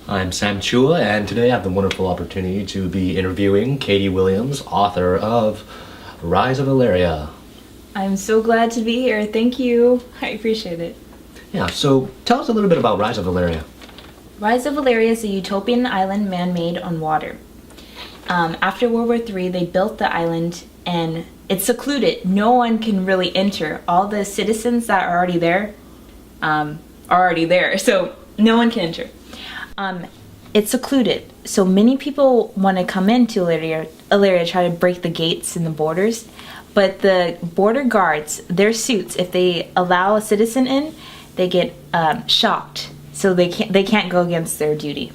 I'm Sam Chua, and today I have the wonderful opportunity to be interviewing Katie Williams, author of Rise of Valeria. I'm so glad to be here. Thank you. I appreciate it. Yeah, so tell us a little bit about Rise of Valeria. Rise of Valeria is a utopian island man-made on water. After World War III, they built the island and it's secluded. No one can really enter. All the citizens that are already there are already there, so no one can enter. It's secluded, so many people want to come into Valeria, try to break the gates and the borders, but the border guards, their suits, if they allow a citizen in, they get shocked, so they can't go against their duty.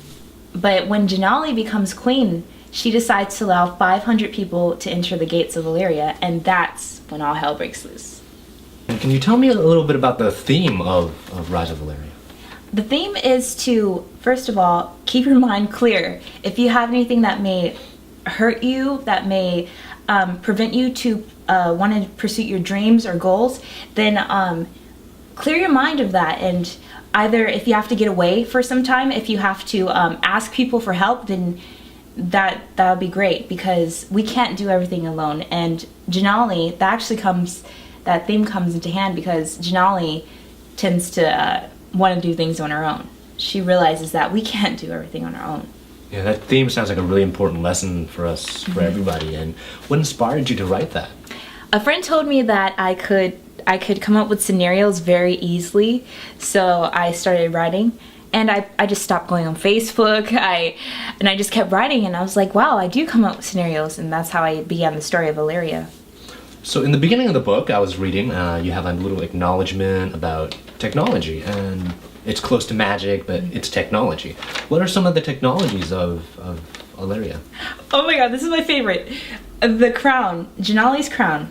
But when Janali becomes queen, she decides to allow 500 people to enter the gates of Valeria, and that's when all hell breaks loose. And can you tell me a little bit about the theme of Rise of Valeria? The theme is to, first of all, keep your mind clear. If you have anything that may hurt you, that may prevent you to want to pursue your dreams or goals, then clear your mind of that. And either if you have to get away for some time, if you have to ask people for help, then that would be great, because we can't do everything alone. And Janali, that theme comes into hand because Janali tends to want to do things on her own. She realizes that we can't do everything on our own. Yeah, that theme sounds like a really important lesson for us, for everybody. And what inspired you to write that? A friend told me that I could come up with scenarios very easily, so I started writing. And I just stopped going on Facebook. I just kept writing, and I was like, wow, I do come up with scenarios, and that's how I began the story of Valeria. So in the beginning of the book, I was reading, you have a little acknowledgement about technology, and it's close to magic, but it's technology. What are some of the technologies of Valeria? Oh my god, this is my favorite. The crown, Janali's crown.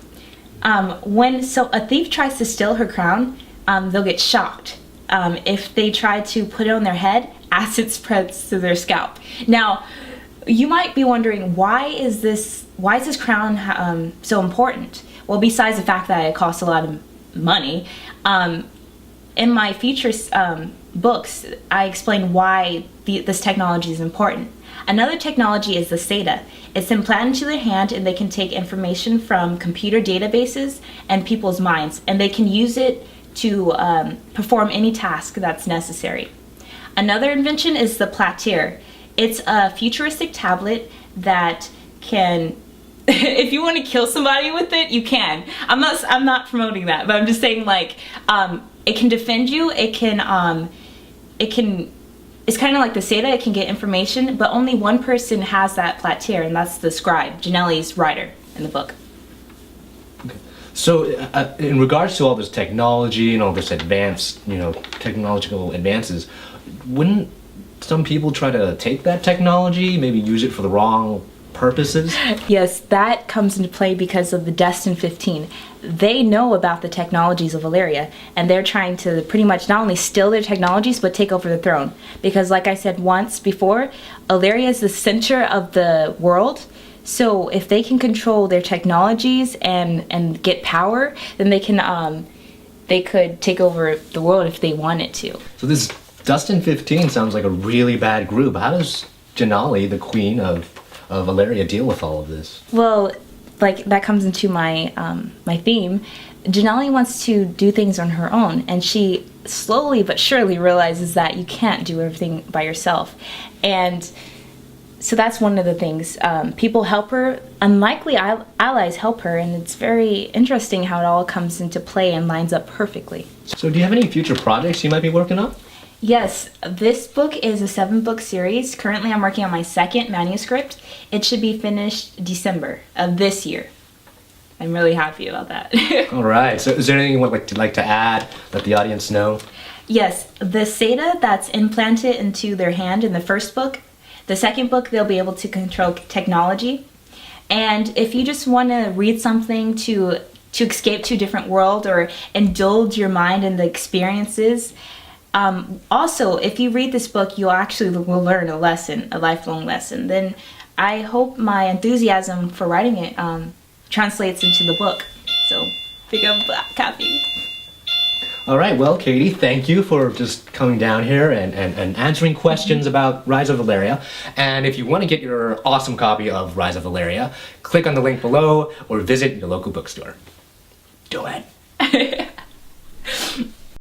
When a thief tries to steal her crown, they'll get shocked. If they try to put it on their head, acid spreads to their scalp. Now, you might be wondering, why is this crown so important? Well, besides the fact that it costs a lot of money, in my future books, I explain why this technology is important. Another technology is the SETA. It's implanted into their hand, and they can take information from computer databases and people's minds, and they can use it to perform any task that's necessary. Another invention is the Plateer. It's a futuristic tablet that can, if you want to kill somebody with it, you can. I'm not promoting that, but I'm just saying, like, it can defend you. It's kind of like the SETA. It can get information, but only one person has that Plateer, and that's the scribe, Janelli's writer in the book. Okay. So in regards to all this technology and all this advanced, technological advances, wouldn't some people try to take that technology, maybe use it for the wrong purposes? Yes, that comes into play because of the Destin 15. They know about the technologies of Valeria, and they're trying to pretty much not only steal their technologies, but take over the throne. Because like I said once before, Valeria is the center of the world. So if they can control their technologies and get power, then they could take over the world if they wanted to. So this Destin 15 sounds like a really bad group. How does Janali, the queen of Valeria, deal with all of this? Well, like, that comes into my my theme. Janali wants to do things on her own, and she slowly but surely realizes that you can't do everything by yourself. And so that's one of the things. People help her, unlikely allies help her, and it's very interesting how it all comes into play and lines up perfectly. So do you have any future projects you might be working on? Yes, this book is a 7-book series. Currently I'm working on my second manuscript. It should be finished December of this year. I'm really happy about that. All right, so is there anything you would like to add, let the audience know? Yes, the SETA that's implanted into their hand in the first book, the second book they'll be able to control technology. And if you just want to read something to escape to a different world or indulge your mind in the experiences, also, if you read this book, you actually will learn a lesson, a lifelong lesson. Then I hope my enthusiasm for writing it translates into the book. So, pick up a copy. All right, well, Katie, thank you for just coming down here and answering questions about Rise of Valeria. And if you want to get your awesome copy of Rise of Valeria, click on the link below or visit your local bookstore. Do it.